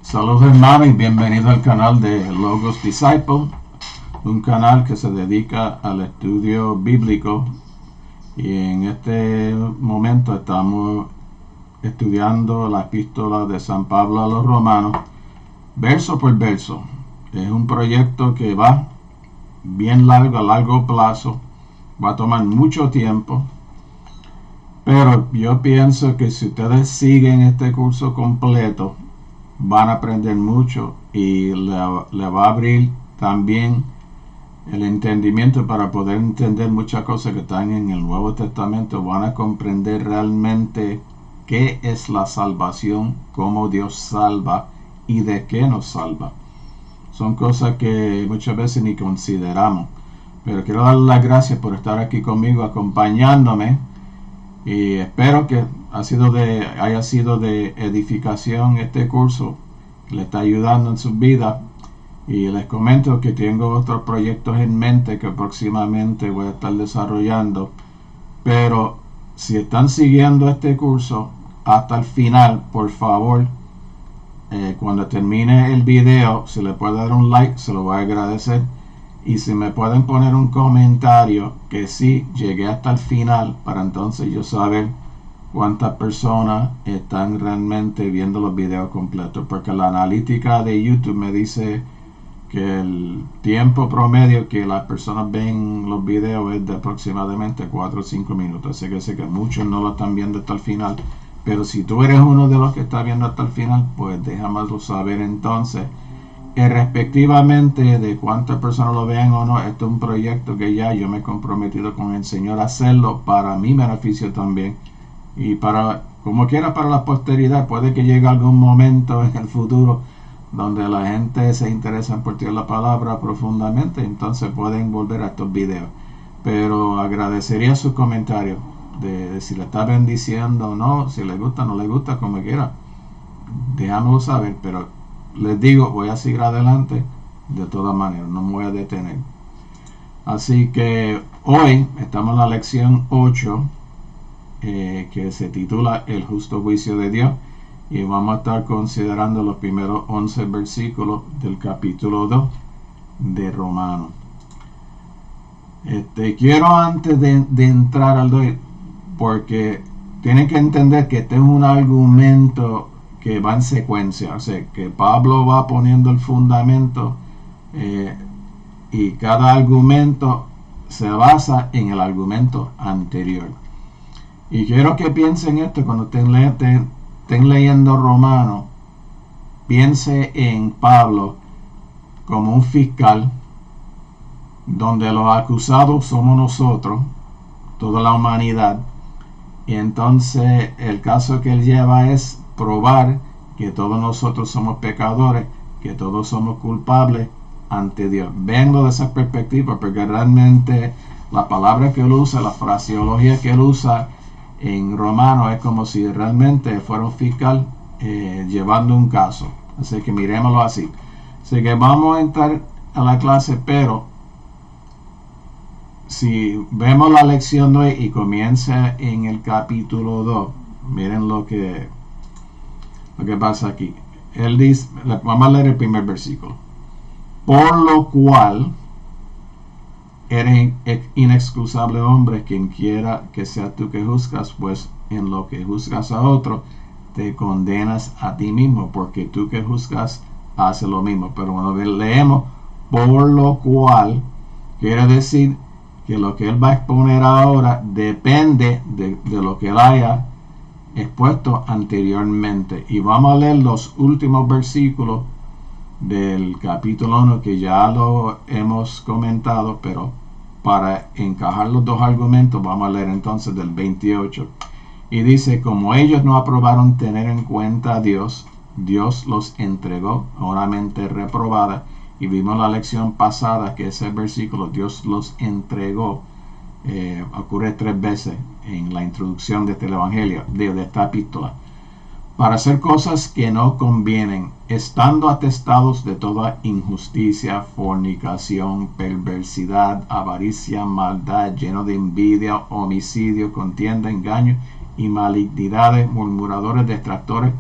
Saludos hermanos y bienvenidos al canal de Logos Disciple, un canal que se dedica al estudio bíblico, y en este momento estamos estudiando la epístola de San Pablo a los Romanos verso por verso. Es un proyecto que va bien largo, a largo plazo, va a tomar mucho tiempo, pero yo pienso que si ustedes siguen este curso completo van a aprender mucho y le va a abrir también el entendimiento para poder entender muchas cosas que están en el Nuevo Testamento. Van a comprender realmente qué es la salvación, cómo Dios salva y de qué nos salva. Son cosas que muchas veces ni consideramos, pero quiero darle las gracias por estar aquí conmigo, acompañándome, y espero que haya sido de edificación este curso, que le está ayudando en su vida. Y les comento que tengo otros proyectos en mente que próximamente voy a estar desarrollando, pero si están siguiendo este curso hasta el final, por favor, cuando termine el video, si le puede dar un like, se lo voy a agradecer. Y si me pueden poner un comentario que sí llegué hasta el final, para entonces yo saber cuántas personas están realmente viendo los videos completos, porque la analítica de YouTube me dice que el tiempo promedio que las personas ven los videos es de aproximadamente 4 o 5 minutos. Así que sé que muchos no lo están viendo hasta el final, pero si tú eres uno de los que está viendo hasta el final, pues déjamelo saber entonces. Respectivamente de cuántas personas lo vean o no, esto es un proyecto que ya yo me he comprometido con el Señor a hacerlo para mi beneficio también, y para, como quiera, para la posteridad. Puede que llegue algún momento en el futuro donde la gente se interesa en portar la palabra profundamente, entonces pueden volver a estos videos. Pero agradecería sus comentarios de si le está bendiciendo o no, si le gusta o no le gusta, como quiera, déjamelo saber. Pero les digo, voy a seguir adelante de todas maneras, no me voy a detener. Así que hoy estamos en la lección 8, que se titula El justo juicio de Dios, y vamos a estar considerando los primeros 11 versículos del capítulo 2 de Romanos. Quiero, antes de entrar al 2, porque tienen que entender que este es un argumento que va en secuencia, o sea, que Pablo va poniendo el fundamento, y cada argumento se basa en el argumento anterior. Y quiero que piensen esto cuando estén leyendo Romanos. Piense en Pablo como un fiscal, donde los acusados somos nosotros, toda la humanidad, y entonces el caso que él lleva es probar que todos nosotros somos pecadores, que todos somos culpables ante Dios. Vengo de esa perspectiva, porque realmente la palabra que él usa, la fraseología que él usa en Romanos, es como si realmente fuera un fiscal llevando un caso. Así que miremoslo así. Así que vamos a entrar a la clase, pero si vemos la lección de hoy y comienza en el capítulo 2, miren lo que pasa aquí. Él dice, vamos a leer el primer versículo. Por lo cual eres inexcusable, hombre, quien quiera que sea tú que juzgas, pues en lo que juzgas a otro te condenas a ti mismo, porque tú que juzgas haces lo mismo. Pero cuando leemos por lo cual, quiere decir que lo que él va a exponer ahora depende de lo que él haya expuesto anteriormente. Y vamos a leer los últimos versículos del capítulo 1, que ya lo hemos comentado, pero para encajar los dos argumentos vamos a leer entonces del 28. Y dice: como ellos no aprobaron tener en cuenta a Dios, Dios los entregó a una mente reprobada. Y vimos la lección pasada que ese versículo, Dios los entregó, ocurre 3 veces en la introducción de este evangelio, de esta epístola, para hacer cosas que no convienen, estando atestados de toda injusticia, fornicación, perversidad, avaricia, maldad, lleno de envidia, homicidio, contienda, engaño y malignidades, murmuradores, detractores,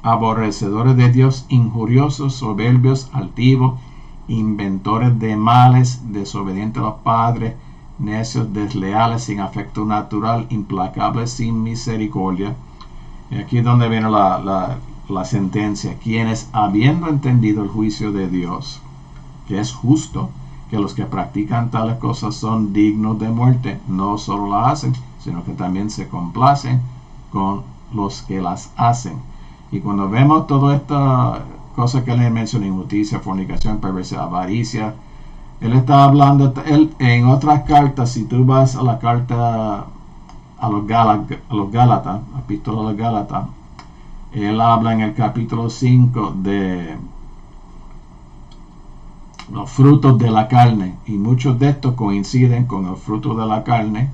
aborrecedores de Dios, injuriosos, soberbios, altivos, inventores de males, desobedientes a los padres, necios, desleales, sin afecto natural, implacables, sin misericordia. Y aquí es donde viene la sentencia. Quienes, habiendo entendido el juicio de Dios, que es justo, que los que practican tales cosas son dignos de muerte, no solo la hacen, sino que también se complacen con los que las hacen. Y cuando vemos toda esta cosa que le mencioné, injusticia, fornicación, perversidad, avaricia, él está hablando, él en otras cartas, si tú vas a la carta a los Gálatas, la epístola a los Gálatas, él habla en el capítulo 5 de los frutos de la carne, y muchos de estos coinciden con el fruto de la carne.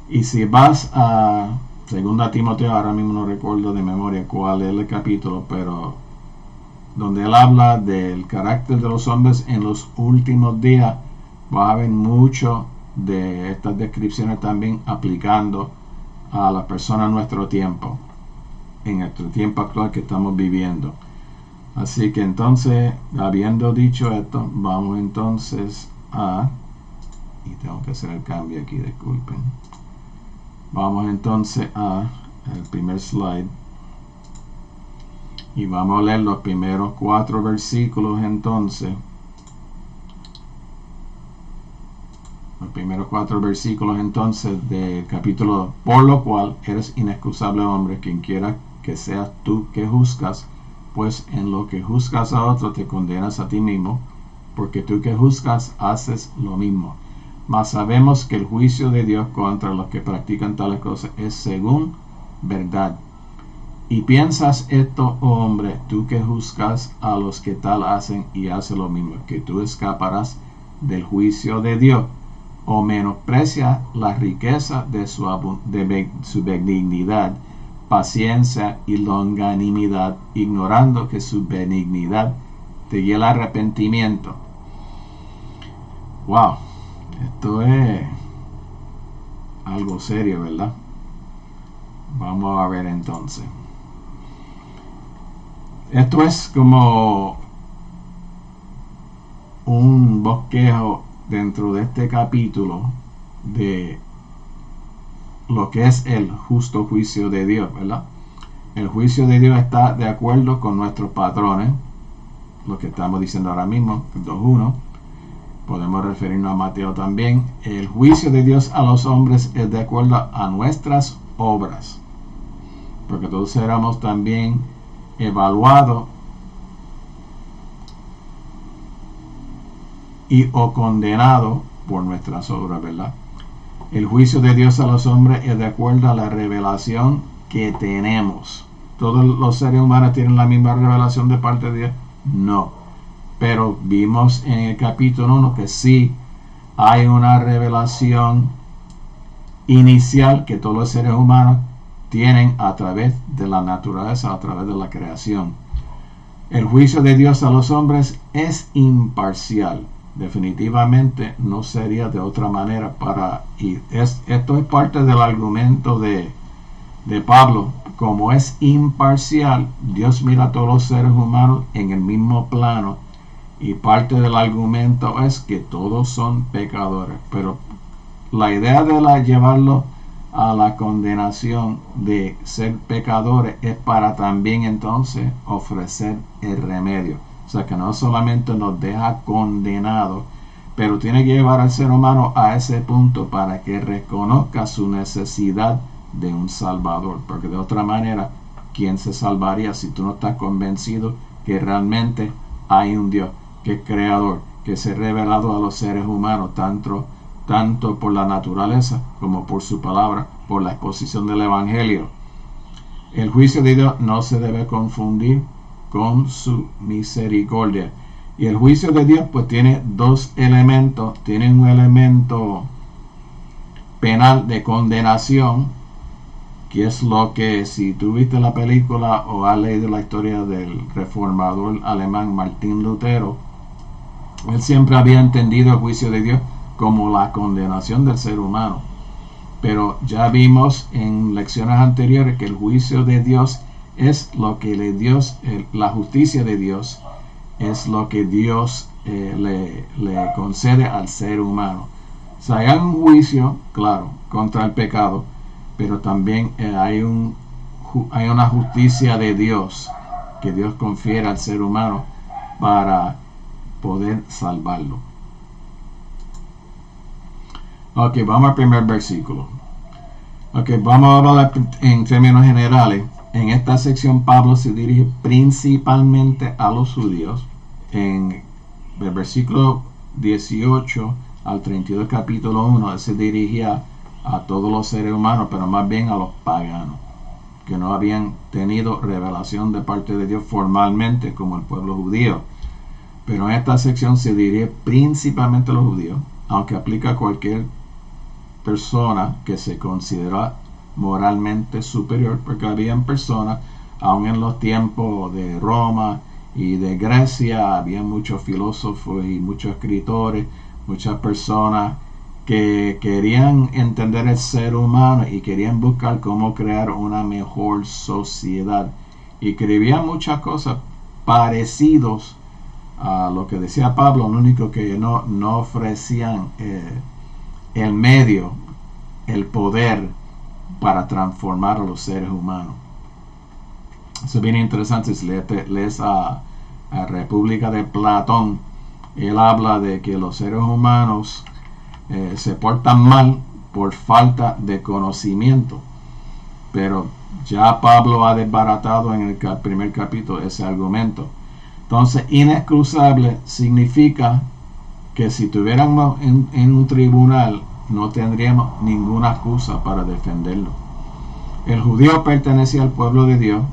Y si vas a 2 Timoteo, ahora mismo no recuerdo de memoria cuál es el capítulo, pero donde él habla del carácter de los hombres en los últimos días, vas a ver mucho de estas descripciones también aplicando a la persona en nuestro tiempo actual que estamos viviendo. Así que entonces, habiendo dicho esto, vamos entonces y tengo que hacer el cambio aquí, disculpen. Vamos entonces a el primer slide y vamos a leer los primeros 4 versículos entonces. Los primeros 4 versículos entonces del capítulo: por lo cual eres inexcusable, hombre, quien quiera que seas tú que juzgas, pues en lo que juzgas a otro te condenas a ti mismo, porque tú que juzgas haces lo mismo. Mas sabemos que el juicio de Dios contra los que practican tales cosas es según verdad. Y piensas esto, oh hombre, tú que juzgas a los que tal hacen y haces lo mismo, que tú escaparás del juicio de Dios, o menosprecia la riqueza de su benignidad, paciencia y longanimidad, ignorando que su benignidad te guía al arrepentimiento. Wow, esto es algo serio, ¿verdad? Vamos a ver entonces. Esto es como un bosquejo dentro de este capítulo de lo que es el justo juicio de Dios, ¿verdad? El juicio de Dios está de acuerdo con nuestros patrones, lo que estamos diciendo ahora mismo, 2.1. Podemos referirnos a Mateo también. El juicio de Dios a los hombres es de acuerdo a nuestras obras, porque todos seremos también evaluados y o condenados por nuestras obras, ¿verdad? El juicio de Dios a los hombres es de acuerdo a la revelación que tenemos. ¿Todos los seres humanos tienen la misma revelación de parte de Dios? No. Pero vimos en el capítulo 1 que sí hay una revelación inicial que todos los seres humanos tienen a través de la naturaleza, a través de la creación. El juicio de Dios a los hombres es imparcial. Definitivamente no sería de otra manera esto es parte del argumento de Pablo. Como es imparcial, Dios mira a todos los seres humanos en el mismo plano, y parte del argumento es que todos son pecadores. Pero la idea de llevarlo a la condenación de ser pecadores es para también entonces ofrecer el remedio. O sea, que no solamente nos deja condenados, pero tiene que llevar al ser humano a ese punto para que reconozca su necesidad de un Salvador. Porque de otra manera, ¿quién se salvaría si tú no estás convencido que realmente hay un Dios que es creador, que se ha revelado a los seres humanos tanto por la naturaleza como por su palabra, por la exposición del Evangelio? El juicio de Dios no se debe confundir con su misericordia. Y el juicio de Dios pues tiene 2 elementos. Tiene un elemento penal de condenación, que es lo que, si tú viste la película o has leído la historia del reformador alemán Martín Lutero, él siempre había entendido el juicio de Dios como la condenación del ser humano. Pero ya vimos en lecciones anteriores que el juicio de Dios es lo que la justicia de Dios es lo que Dios le concede al ser humano. O sea, hay un juicio, claro, contra el pecado, pero también hay una justicia de Dios que Dios confiere al ser humano para poder salvarlo. Ok, vamos al primer versículo. Ok, vamos a hablar en términos generales. En esta sección Pablo se dirige principalmente a los judíos. En el versículo 18 al 32 capítulo 1, él se dirigía a todos los seres humanos, pero más bien a los paganos, que no habían tenido revelación de parte de Dios formalmente como el pueblo judío. Pero en esta sección se dirige principalmente a los judíos, aunque aplica a cualquier persona que se considera moralmente superior, porque habían personas, aún en los tiempos de Roma y de Grecia, había muchos filósofos y muchos escritores, muchas personas que querían entender el ser humano y querían buscar cómo crear una mejor sociedad, y escribían muchas cosas parecidos a lo que decía Pablo, lo único que no ofrecían el medio, el poder para transformar a los seres humanos. Eso es bien interesante. Si lees a República de Platón, él habla de que los seres humanos se portan mal por falta de conocimiento, pero ya Pablo ha desbaratado en el primer capítulo ese argumento. Entonces, inexcusable significa que si tuviéramos en un tribunal, no tendríamos ninguna excusa para defenderlo. El judío pertenecía al pueblo de Dios.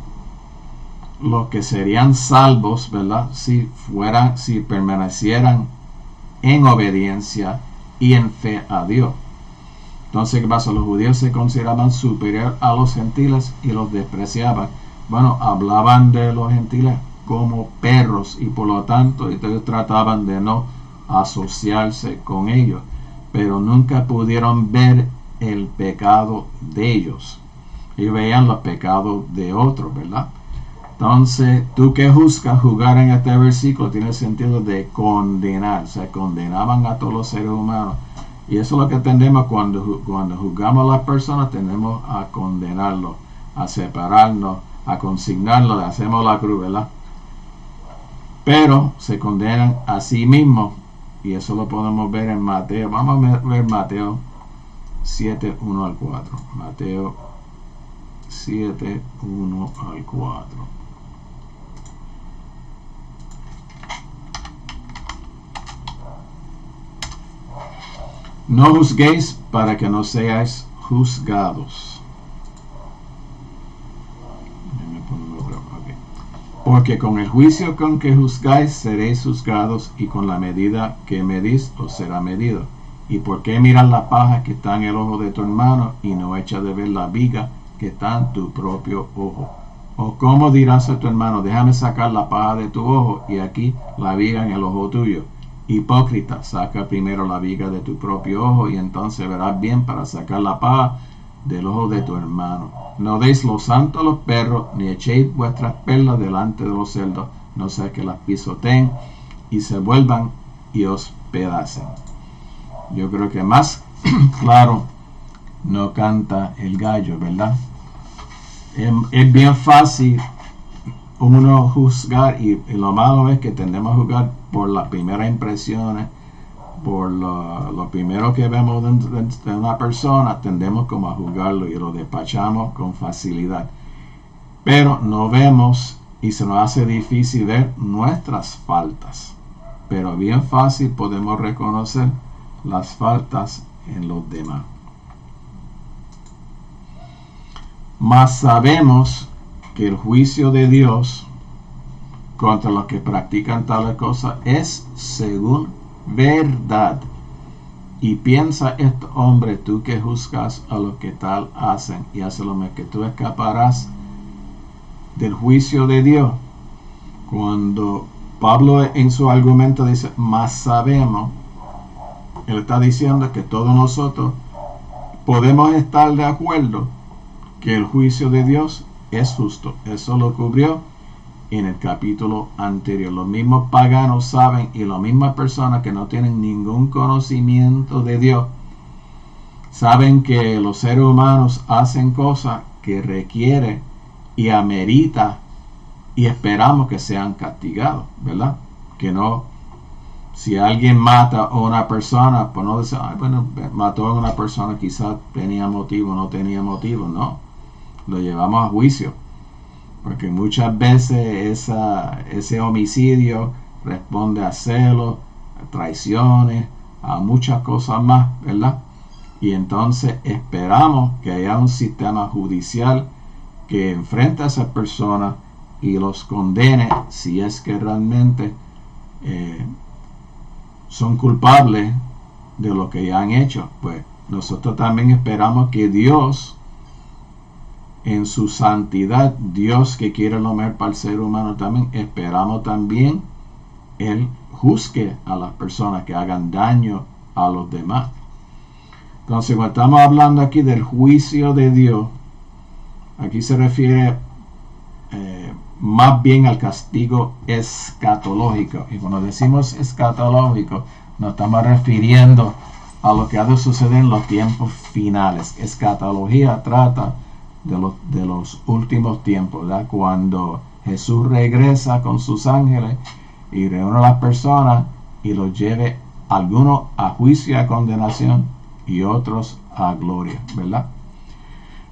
Los que serían salvos, ¿verdad?, si permanecieran en obediencia y en fe a Dios. Entonces, ¿qué pasa? Los judíos se consideraban superior a los gentiles y los despreciaban. Bueno, hablaban de los gentiles como perros, y por lo tanto ellos trataban de no asociarse con ellos, pero nunca pudieron ver el pecado de ellos. Ellos veían los pecados de otros, ¿verdad? Entonces, tú que juzgas, jugar en este versículo tiene el sentido de condenar. O sea, condenaban a todos los seres humanos. Y eso es lo que tendemos cuando juzgamos a las personas, tendemos a condenarlos, a separarnos, a consignarlos, hacemos la cruz, ¿verdad? Pero se condenan a sí mismos. Y eso lo podemos ver en Mateo. Vamos a ver Mateo 7, 1 al 4. Mateo 7, 1 al 4. No juzguéis para que no seáis juzgados. Porque con el juicio con que juzgáis seréis juzgados, y con la medida que medís os será medido. ¿Y por qué miras la paja que está en el ojo de tu hermano y no echas de ver la viga que está en tu propio ojo? ¿O cómo dirás a tu hermano, déjame sacar la paja de tu ojo y aquí la viga en el ojo tuyo? Hipócrita, saca primero la viga de tu propio ojo y entonces verás bien para sacar la paja del ojo de tu hermano. No deis lo santo a los perros, ni echéis vuestras perlas delante de los cerdos, no sea que las pisoteen y se vuelvan y os pedacen. Yo creo que más claro no canta el gallo, ¿verdad? Es bien fácil uno juzgar, y lo malo es que tendemos a juzgar por las primeras impresiones, por lo primero que vemos de una persona, tendemos como a juzgarlo y lo despachamos con facilidad. Pero no vemos y se nos hace difícil ver nuestras faltas. Pero bien fácil podemos reconocer las faltas en los demás. Mas sabemos que el juicio de Dios contra los que practican tales cosas es según verdad. Y piensa este hombre, tú que juzgas a los que tal hacen y hacen lo mismo, que tú escaparás del juicio de Dios. Cuando Pablo en su argumento dice, más sabemos, él está diciendo que todos nosotros podemos estar de acuerdo que el juicio de Dios es justo. Eso lo cubrió en el capítulo anterior. Los mismos paganos saben, y las mismas personas que no tienen ningún conocimiento de Dios saben que los seres humanos hacen cosas que requiere y amerita y esperamos que sean castigados, ¿verdad? Que no, si alguien mata a una persona, pues no dice, ay, bueno, mató a una persona, quizás tenía motivo, no tenía motivo, no, lo llevamos a juicio, porque muchas veces ese homicidio responde a celos, a traiciones, a muchas cosas más, ¿verdad? Y entonces esperamos que haya un sistema judicial que enfrente a esas personas y los condene si es que realmente son culpables de lo que ya han hecho. Pues nosotros también esperamos que Dios, en su santidad, Dios que quiere lo mejor para el ser humano también, esperamos también Él juzgue a las personas que hagan daño a los demás. Entonces, cuando estamos hablando aquí del juicio de Dios, aquí se refiere más bien al castigo escatológico. Y cuando decimos escatológico, nos estamos refiriendo a lo que ha de suceder en los tiempos finales. Escatología trata de los últimos tiempos, ¿verdad? Cuando Jesús regresa con sus ángeles y reúne a las personas y los lleve algunos a juicio y a condenación y otros a gloria, ¿verdad?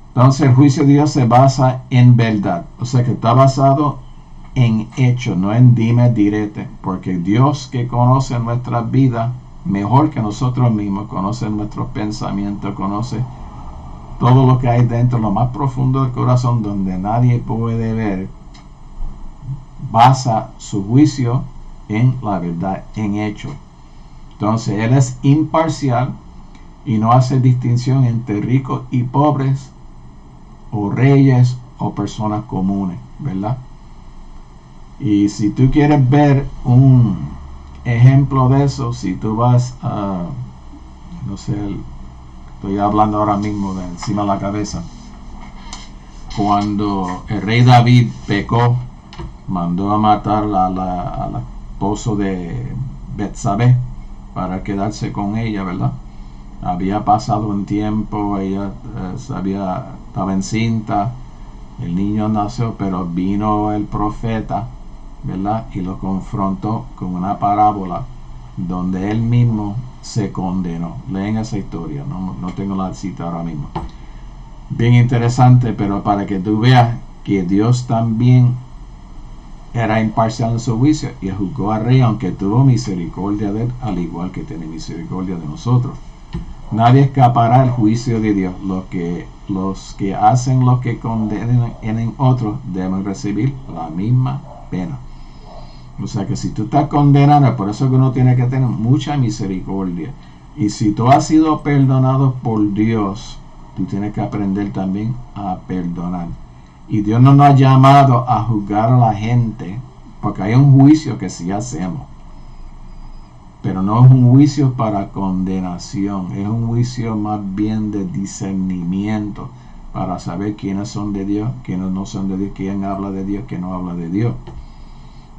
Entonces el juicio de Dios se basa en verdad, o sea que está basado en hecho, no en dime direte, porque Dios, que conoce nuestras vidas mejor que nosotros mismos, conoce nuestros pensamientos, conoce todo lo que hay dentro, lo más profundo del corazón, donde nadie puede ver, basa su juicio en la verdad, en hecho. Entonces Él es imparcial y no hace distinción entre ricos y pobres, o reyes o personas comunes, ¿verdad? Y si tú quieres ver un ejemplo de eso, si tú vas a, no sé, estoy hablando ahora mismo de encima de la cabeza, cuando el rey David pecó, mandó a matar al esposo de Betsabé para quedarse con ella, ¿verdad? Había pasado un tiempo, ella estaba encinta, el niño nació, pero vino el profeta, ¿verdad? Y lo confrontó con una parábola donde él mismo se condenó. Leen esa historia, no tengo la cita ahora mismo. Bien interesante, pero para que tú veas que Dios también era imparcial en su juicio y juzgó al rey, aunque tuvo misericordia de él, al igual que tiene misericordia de nosotros. Nadie escapará al juicio de Dios. Los que hacen lo que condenen en otros deben recibir la misma pena. O sea que si tú estás condenando, por eso que uno tiene que tener mucha misericordia. Y si tú has sido perdonado por Dios, tú tienes que aprender también a perdonar. Y Dios no nos ha llamado a juzgar a la gente, porque hay un juicio que sí hacemos. Pero no es un juicio para condenación, es un juicio más bien de discernimiento, para saber quiénes son de Dios, quiénes no son de Dios, quién habla de Dios, quién no habla de Dios.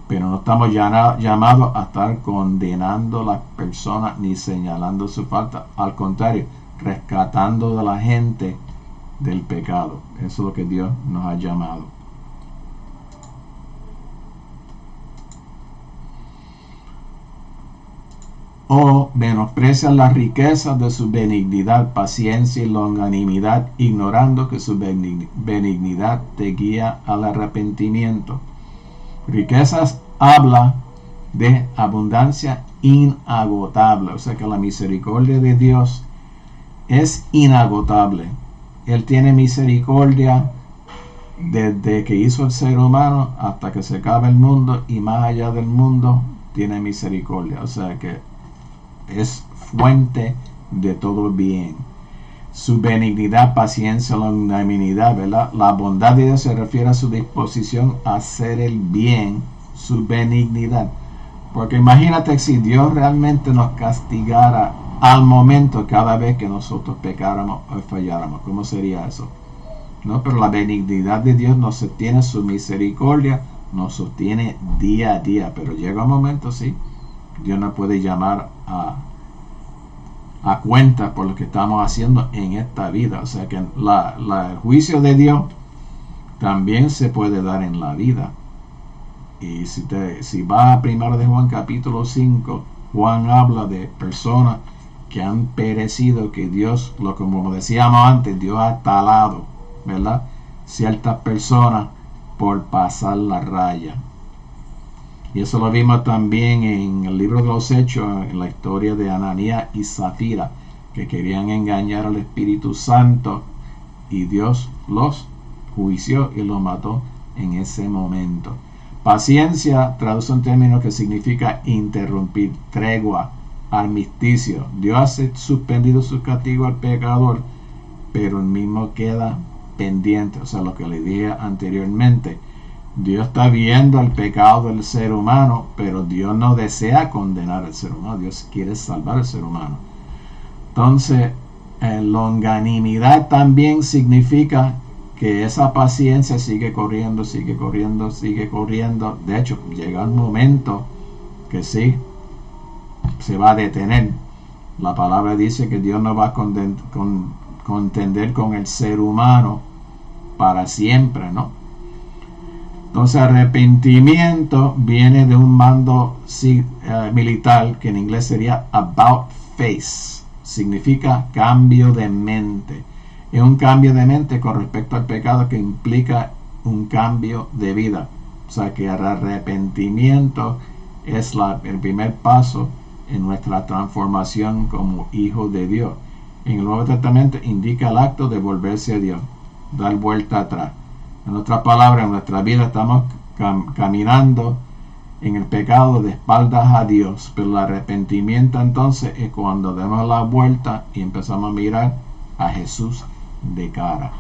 Pero no estamos llamados a estar condenando a las personas ni señalando su falta, al contrario, rescatando de la gente del pecado. Eso es lo que Dios nos ha llamado. O menosprecian las riquezas de su benignidad, paciencia y longanimidad, ignorando que su benignidad te guía al arrepentimiento. Riquezas habla de abundancia inagotable, o sea que la misericordia de Dios es inagotable. Él tiene misericordia desde que hizo el ser humano hasta que se acaba el mundo, y más allá del mundo tiene misericordia, o sea que es fuente de todo bien. Su benignidad, paciencia, longanimidad, ¿verdad? La bondad de Dios se refiere a su disposición a hacer el bien, su benignidad. Porque imagínate si Dios realmente nos castigara al momento cada vez que nosotros pecáramos o falláramos. ¿Cómo sería eso? ¿no? Pero la benignidad de Dios nos sostiene, su misericordia nos sostiene día a día. Pero llega un momento, sí, Dios nos puede llamar a cuenta por lo que estamos haciendo en esta vida. O sea que el juicio de Dios también se puede dar en la vida. Y si va a 1 de Juan capítulo 5, Juan habla de personas que han perecido, que Dios, como decíamos antes, Dios ha talado, ¿verdad? Ciertas personas por pasar la raya. Y eso lo vimos también en el libro de los Hechos, en la historia de Ananías y Zafira, que querían engañar al Espíritu Santo y Dios los juició y los mató en ese momento. Paciencia traduce un término que significa interrumpir, tregua, armisticio. Dios ha suspendido su castigo al pecador, pero el mismo queda pendiente. O sea, lo que le dije anteriormente, Dios está viendo el pecado del ser humano, pero Dios no desea condenar al ser humano. Dios quiere salvar al ser humano. Entonces, longanimidad también significa que esa paciencia sigue corriendo, sigue corriendo, sigue corriendo. De hecho, llega un momento que sí, se va a detener. La palabra dice que Dios no va a contender con el ser humano para siempre, ¿no? Entonces, arrepentimiento viene de un mando militar que en inglés sería about face. Significa cambio de mente. Es un cambio de mente con respecto al pecado que implica un cambio de vida. O sea que el arrepentimiento es el primer paso en nuestra transformación como hijos de Dios. En el Nuevo Testamento indica el acto de volverse a Dios, dar vuelta atrás. En otras palabras, en nuestra vida estamos caminando en el pecado de espaldas a Dios, pero el arrepentimiento entonces es cuando damos la vuelta y empezamos a mirar a Jesús de cara.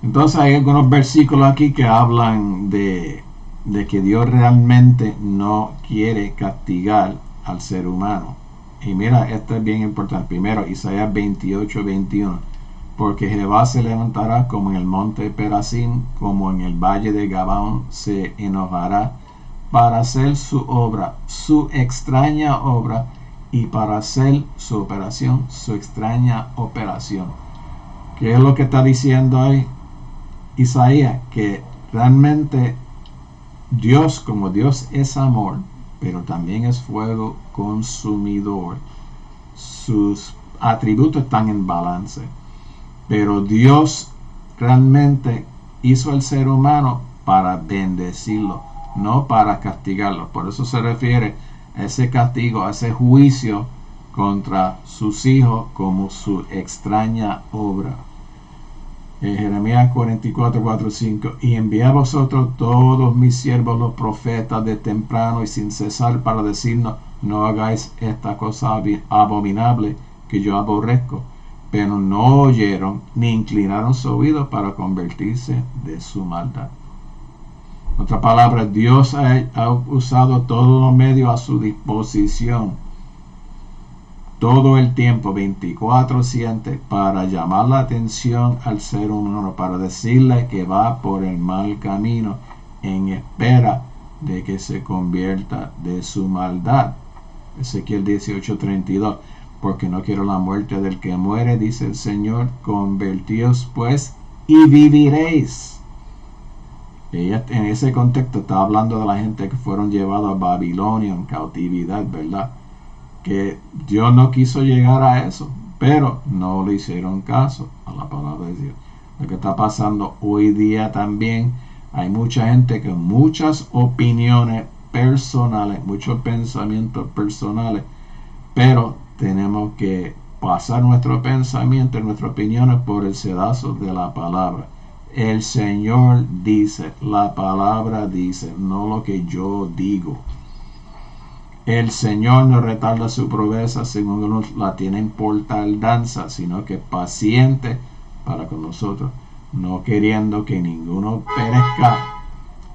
Entonces hay algunos versículos aquí que hablan de que Dios realmente no quiere castigar al ser humano. Y mira, esto es bien importante. Primero, Isaías 28:21. Porque Jehová se levantará como en el monte Perasim, como en el valle de Gabaón, se enojará para hacer su obra, su extraña obra, y para hacer su operación, su extraña operación. ¿Qué es lo que está diciendo ahí Isaías? Que realmente Dios, como Dios es amor, pero también es fuego consumidor, sus atributos están en balance. Pero Dios realmente hizo al ser humano para bendecirlo, no para castigarlo. Por eso se refiere a ese castigo, a ese juicio contra sus hijos como su extraña obra. Jeremías 44:4-5. Y envié a vosotros todos mis siervos los profetas de temprano y sin cesar para decirnos: no hagáis esta cosa abominable que yo aborrezco. Pero no oyeron ni inclinaron su oído para convertirse de su maldad. En otras palabras, Dios ha usado todos los medios a su disposición todo el tiempo, 24/7, para llamar la atención al ser humano, para decirle que va por el mal camino en espera de que se convierta de su maldad. Ezequiel 18:32. Porque no quiero la muerte del que muere, dice el Señor, convertíos pues y viviréis. Ella en ese contexto está hablando de la gente que fueron llevados a Babilonia en cautividad, ¿verdad? Que Dios no quiso llegar a eso, pero no le hicieron caso a la palabra de Dios. Lo que está pasando hoy día también, hay mucha gente con muchas opiniones personales, muchos pensamientos personales, pero tenemos que pasar nuestro pensamiento y nuestras opiniones por el sedazo de la palabra. El Señor dice, la palabra dice, no lo que yo digo. El Señor no retarda su promesa según uno la tienen por tardanza, sino que paciente para con nosotros, no queriendo que ninguno perezca,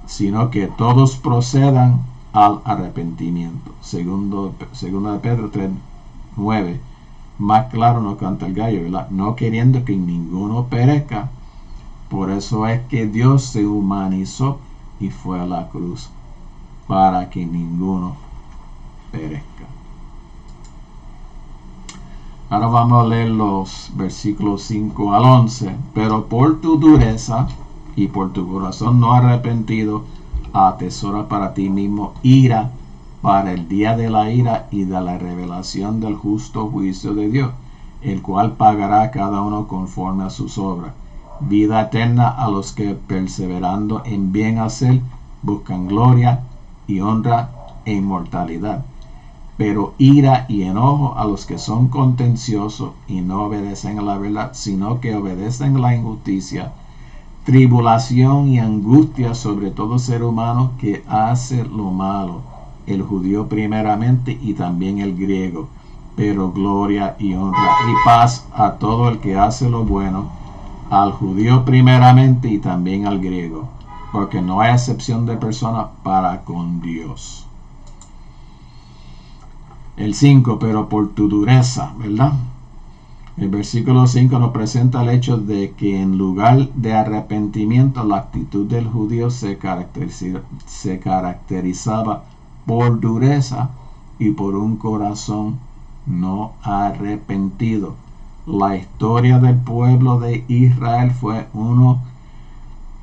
sino que todos procedan al arrepentimiento. Segunda de Pedro 3:9. más claro no canta el gallo, ¿verdad? No queriendo que ninguno perezca. Por eso es que Dios se humanizó y fue a la cruz, para que ninguno perezca. Ahora vamos a leer los versículos 5 al 11. Pero por tu dureza y por tu corazón no arrepentido, atesora para ti mismo ira para el día de la ira y de la revelación del justo juicio de Dios, el cual pagará a cada uno conforme a sus obras. Vida eterna a los que perseverando en bien hacer buscan gloria y honra e inmortalidad. Pero ira y enojo a los que son contenciosos y no obedecen a la verdad, sino que obedecen a la injusticia. Tribulación y angustia sobre todo ser humano que hace lo malo, el judío primeramente y también el griego. Pero gloria y honra y paz a todo el que hace lo bueno, al judío primeramente y también al griego, porque no hay excepción de personas para con Dios. El 5, pero por tu dureza, ¿verdad? El versículo 5 nos presenta el hecho de que en lugar de arrepentimiento, la actitud del judío se caracterizaba por dureza y por un corazón no arrepentido. La historia del pueblo de Israel fue uno,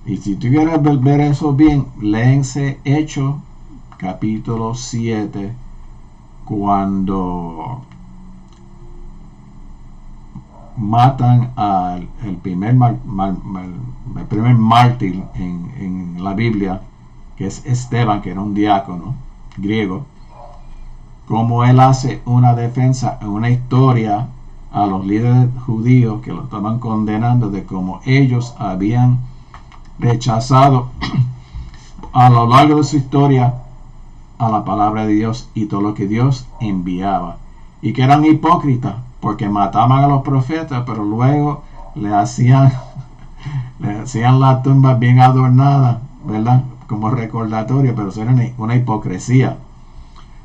y si tú quieres ver eso bien, léense Hechos capítulo 7, cuando matan al primer mártir en la Biblia, que es Esteban, que era un diácono griego, como él hace una defensa, una historia a los líderes judíos que lo estaban condenando de cómo ellos habían rechazado a lo largo de su historia a la palabra de Dios y todo lo que Dios enviaba, y que eran hipócritas porque mataban a los profetas, pero luego le hacían las tumbas bien adornadas, ¿verdad? Como recordatorio, pero eso era una hipocresía.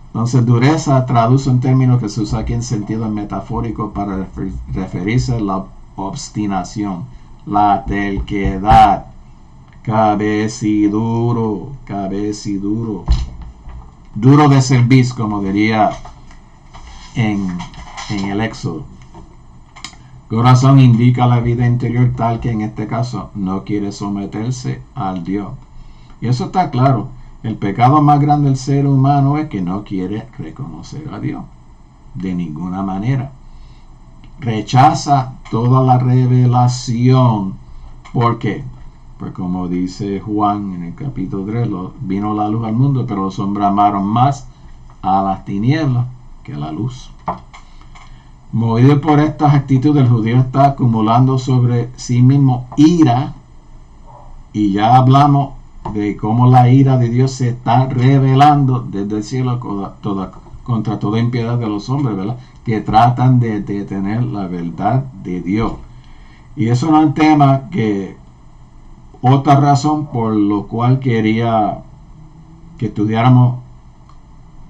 Entonces, dureza traduce un término que se usa aquí en sentido metafórico para referirse a la obstinación, la terquedad, cabeciduro, duro de cerviz, como diría en el Éxodo. Corazón indica la vida interior tal que en este caso no quiere someterse al Dios. Y eso está claro. El pecado más grande del ser humano es que no quiere reconocer a Dios de ninguna manera. Rechaza toda la revelación. ¿Por qué? Pues como dice Juan en el capítulo 3, vino la luz al mundo, pero los hombres amaron más a las tinieblas que a la luz. Movido por estas actitudes, el judío está acumulando sobre sí mismo ira, y ya hablamos de cómo la ira de Dios se está revelando desde el cielo contra toda impiedad de los hombres, ¿verdad? Que tratan de detener la verdad de Dios. Y eso es un tema que, otra razón por lo cual quería que estudiáramos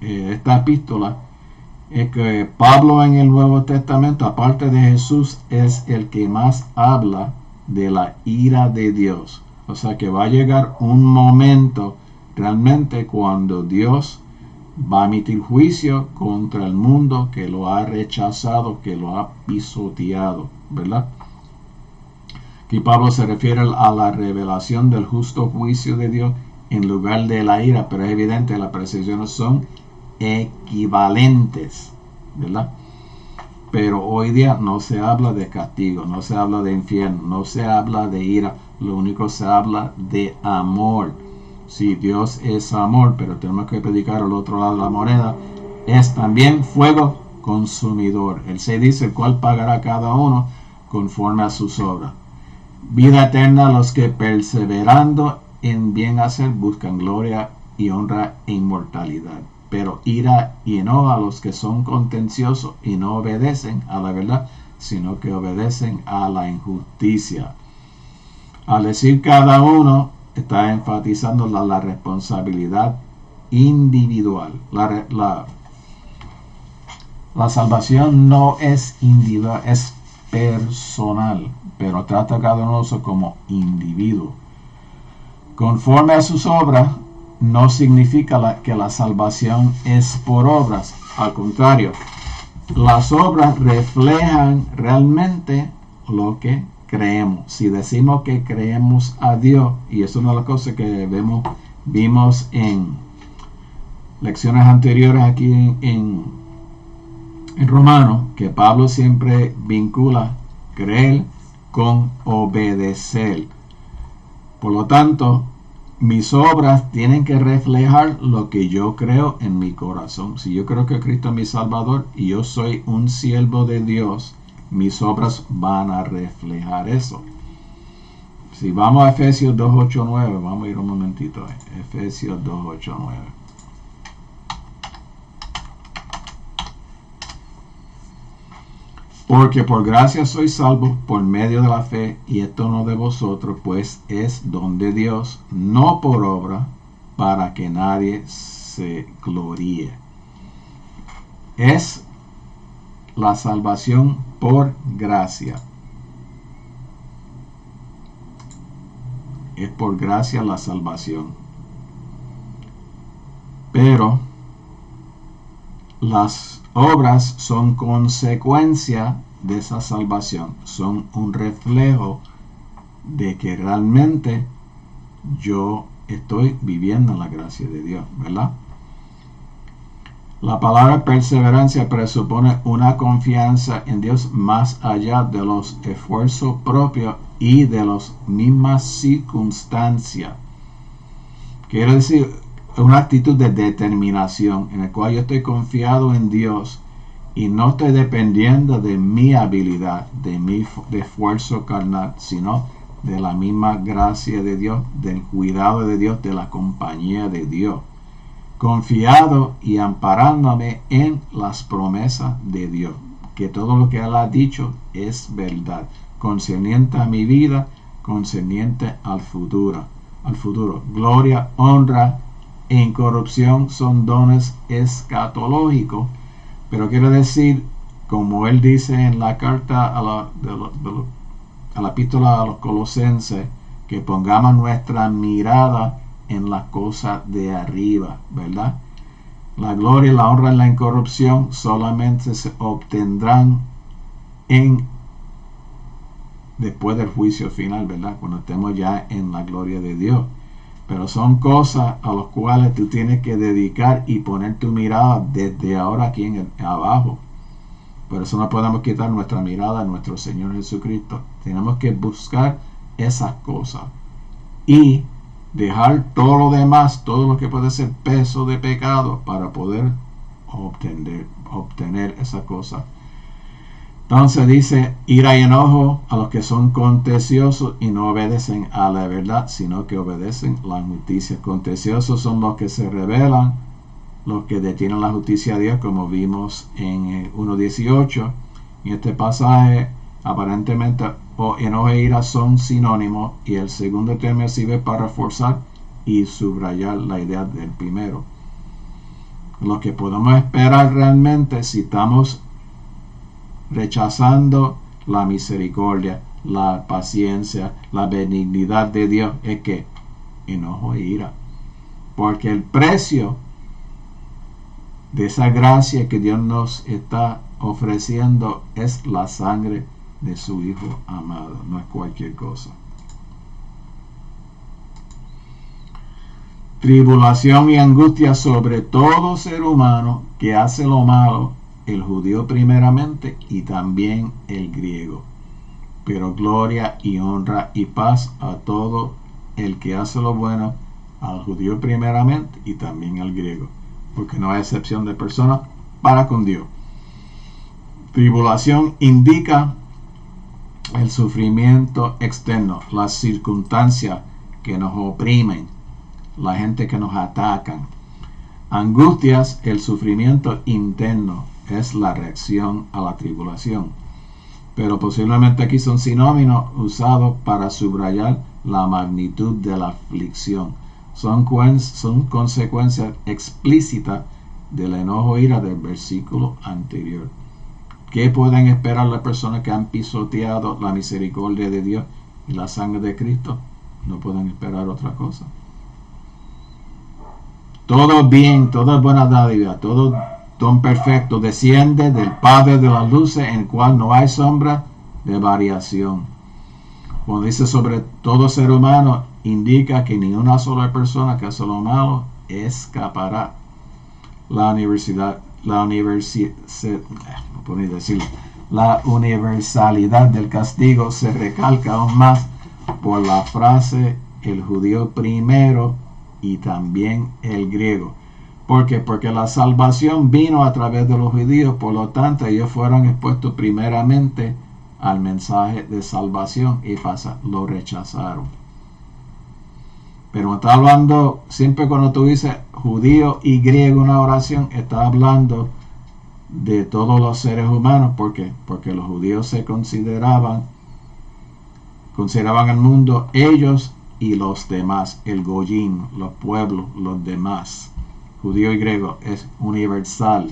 esta epístola, es que Pablo en el Nuevo Testamento, aparte de Jesús, es el que más habla de la ira de Dios. O sea que va a llegar un momento realmente cuando Dios va a emitir juicio contra el mundo que lo ha rechazado, que lo ha pisoteado, ¿verdad? Aquí Pablo se refiere a la revelación del justo juicio de Dios en lugar de la ira, pero es evidente que las precisiones son equivalentes, ¿verdad? Pero hoy día no se habla de castigo, no se habla de infierno, no se habla de ira, lo único se habla de amor. Sí, Dios es amor, pero tenemos que predicar al otro lado de la moneda, es también fuego consumidor. Él se dice el cual pagará a cada uno conforme a sus obras. Vida eterna a los que perseverando en bien hacer buscan gloria y honra e inmortalidad. Pero ira y enojo a los que son contenciosos y no obedecen a la verdad, sino que obedecen a la injusticia. Al decir cada uno, está enfatizando la responsabilidad individual. La salvación no es individual, es personal, pero trata a cada uno de nosotros como individuo. Conforme a sus obras, no significa que la salvación es por obras. Al contrario, las obras reflejan realmente lo que creemos. Si decimos que creemos a Dios, y eso es una de las cosas que vimos en lecciones anteriores aquí en Romanos, que Pablo siempre vincula creer con obedecer. Por lo tanto, mis obras tienen que reflejar lo que yo creo en mi corazón. Si yo creo que Cristo es mi Salvador y yo soy un siervo de Dios, mis obras van a reflejar eso. Si vamos a Efesios 2:8-9, vamos a ir un momentito. Efesios 2:8-9. Porque por gracia sois salvos por medio de la fe, y esto no de vosotros, pues es don de Dios, no por obra, para que nadie se gloríe. Es la salvación por gracia. Es por gracia la salvación. Pero las obras son consecuencia de esa salvación, son un reflejo de que realmente yo estoy viviendo en la gracia de Dios, ¿verdad? La palabra perseverancia presupone una confianza en Dios más allá de los esfuerzos propios y de las mismas circunstancias. Quiere decir, una actitud de determinación en la cual yo estoy confiado en Dios y no estoy dependiendo de mi habilidad, de mi esfuerzo carnal, sino de la misma gracia de Dios, del cuidado de Dios, de la compañía de Dios. Confiado y amparándome en las promesas de Dios, que todo lo que Él ha dicho es verdad, concerniente a mi vida, concerniente al futuro. Gloria, honra e incorrupción son dones escatológicos, pero quiere decir, como él dice en la carta a la epístola a los Colosenses, que pongamos nuestra mirada en las cosas de arriba, ¿verdad? La gloria, la honra y la incorrupción solamente se obtendrán después del juicio final, ¿verdad? Cuando estemos ya en la gloria de Dios. Pero son cosas a las cuales tú tienes que dedicar y poner tu mirada desde ahora aquí abajo. Por eso no podemos quitar nuestra mirada a nuestro Señor Jesucristo. Tenemos que buscar esas cosas y dejar todo lo demás, todo lo que puede ser peso de pecado, para poder obtener esas cosas. Entonces dice, ira y enojo a los que son contenciosos y no obedecen a la verdad, sino que obedecen la justicia. Contenciosos son los que se rebelan, los que detienen la justicia de Dios, como vimos en 1:18. En este pasaje, aparentemente, enojo e ira son sinónimos, y el segundo término sirve para reforzar y subrayar la idea del primero. Lo que podemos esperar realmente, si estamos rechazando la misericordia, la paciencia, la benignidad de Dios, es que enojo e ira, porque el precio de esa gracia que Dios nos está ofreciendo es la sangre de su Hijo amado, no es cualquier cosa. Tribulación y angustia sobre todo ser humano que hace lo malo, el judío primeramente y también el griego, pero gloria y honra y paz a todo el que hace lo bueno, al judío primeramente y también al griego, porque no hay excepción de personas para con Dios. Tribulación indica el sufrimiento externo, las circunstancias que nos oprimen, la gente que nos atacan. Angustias, el sufrimiento interno, es la reacción a la tribulación. Pero posiblemente aquí son sinónimos usados para subrayar la magnitud de la aflicción. Son consecuencias explícitas del enojo e ira del versículo anterior. ¿Qué pueden esperar las personas que han pisoteado la misericordia de Dios y la sangre de Cristo? No pueden esperar otra cosa. Todo bien, toda buena dádiva, todo don perfecto desciende del Padre de las luces, en el cual no hay sombra de variación. Cuando dice sobre todo ser humano, indica que ni una sola persona que hace lo malo escapará. La universalidad del castigo se recalca aún más por la frase el judío primero y también el griego. ¿Por qué? Porque la salvación vino a través de los judíos, por lo tanto ellos fueron expuestos primeramente al mensaje de salvación y lo rechazaron. Pero está hablando, siempre cuando tú dices judío y griego en una oración, está hablando de todos los seres humanos. ¿Por qué? Porque los judíos se consideraban el mundo, ellos y los demás, el goyim, los pueblos, los demás. Judío y griego es universal.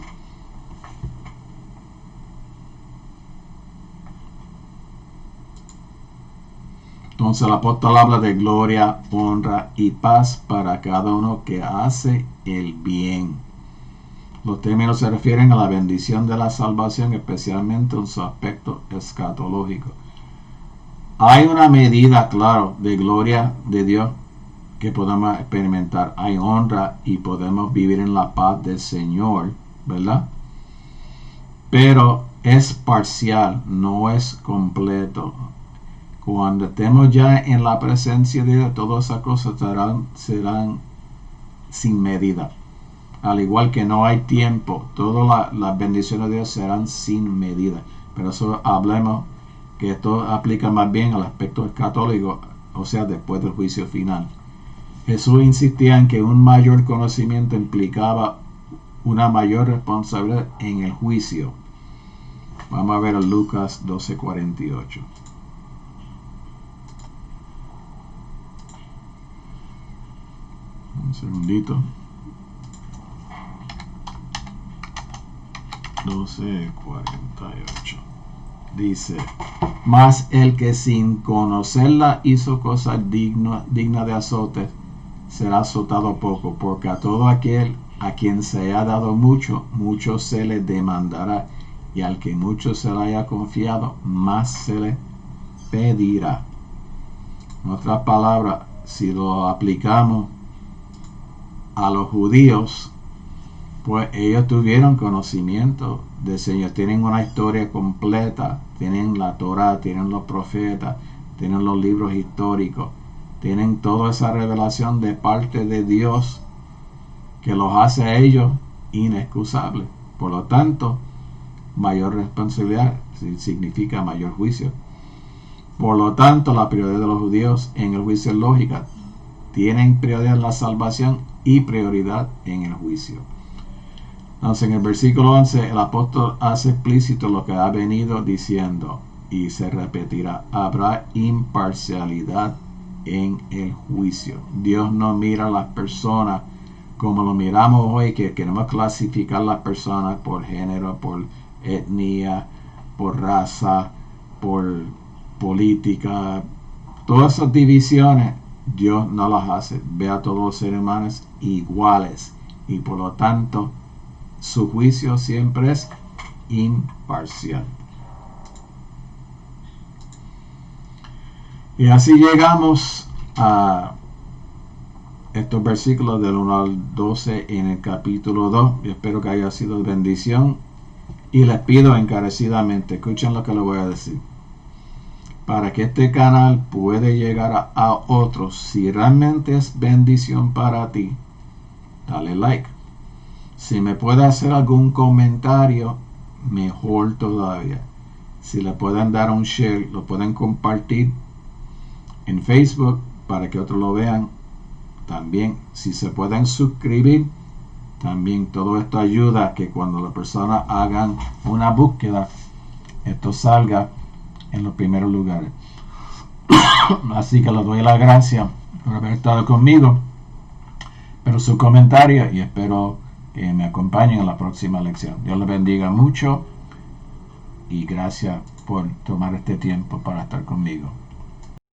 Entonces el apóstol habla de gloria, honra y paz para cada uno que hace el bien. Los términos se refieren a la bendición de la salvación, especialmente en su aspecto escatológico. Hay una medida, claro, de gloria de Dios que podemos experimentar. Hay honra y podemos vivir en la paz del Señor, ¿verdad? Pero es parcial, no es completo. Cuando estemos ya en la presencia de Dios, todas esas cosas serán sin medida. Al igual que no hay tiempo, todas las bendiciones de Dios serán sin medida. Pero eso hablemos que esto aplica más bien al aspecto escatólico, o sea, después del juicio final. Jesús insistía en que un mayor conocimiento implicaba una mayor responsabilidad en el juicio. Vamos a ver a Lucas 12:48. Un segundito. 12:48. Dice: mas el que sin conocerla hizo cosas dignas de azote, será azotado poco, porque a todo aquel a quien se ha dado mucho, mucho se le demandará, y al que mucho se le haya confiado, más se le pedirá. En otras palabras, si lo aplicamos a los judíos, pues ellos tuvieron conocimiento del Señor, tienen una historia completa, tienen la Torá, tienen los profetas, tienen los libros históricos, tienen toda esa revelación de parte de Dios que los hace a ellos inexcusables. Por lo tanto, mayor responsabilidad significa mayor juicio. Por lo tanto, la prioridad de los judíos en el juicio es lógica. Tienen prioridad en la salvación y prioridad en el juicio. Entonces, en el versículo 11, el apóstol hace explícito lo que ha venido diciendo, y se repetirá: habrá imparcialidad en el juicio. Dios no mira a las personas como lo miramos hoy, que queremos clasificar las personas por género, por etnia, por raza, por política. Todas esas divisiones Dios no las hace. Ve a todos los seres humanos iguales, y por lo tanto su juicio siempre es imparcial. Y así llegamos a estos versículos del 1 al 12 en el capítulo 2. Yo espero que haya sido de bendición, y les pido encarecidamente, escuchen lo que les voy a decir. Para que este canal pueda llegar a otros, si realmente es bendición para ti, dale like. Si me puede hacer algún comentario, mejor todavía. Si le pueden dar un share, lo pueden compartir en Facebook para que otros lo vean. También, si se pueden suscribir, también todo esto ayuda a que cuando las personas hagan una búsqueda, esto salga en los primeros lugares. Así que les doy las gracias por haber estado conmigo, pero su comentario, y espero que me acompañen en la próxima lección. Dios les bendiga mucho y gracias por tomar este tiempo para estar conmigo.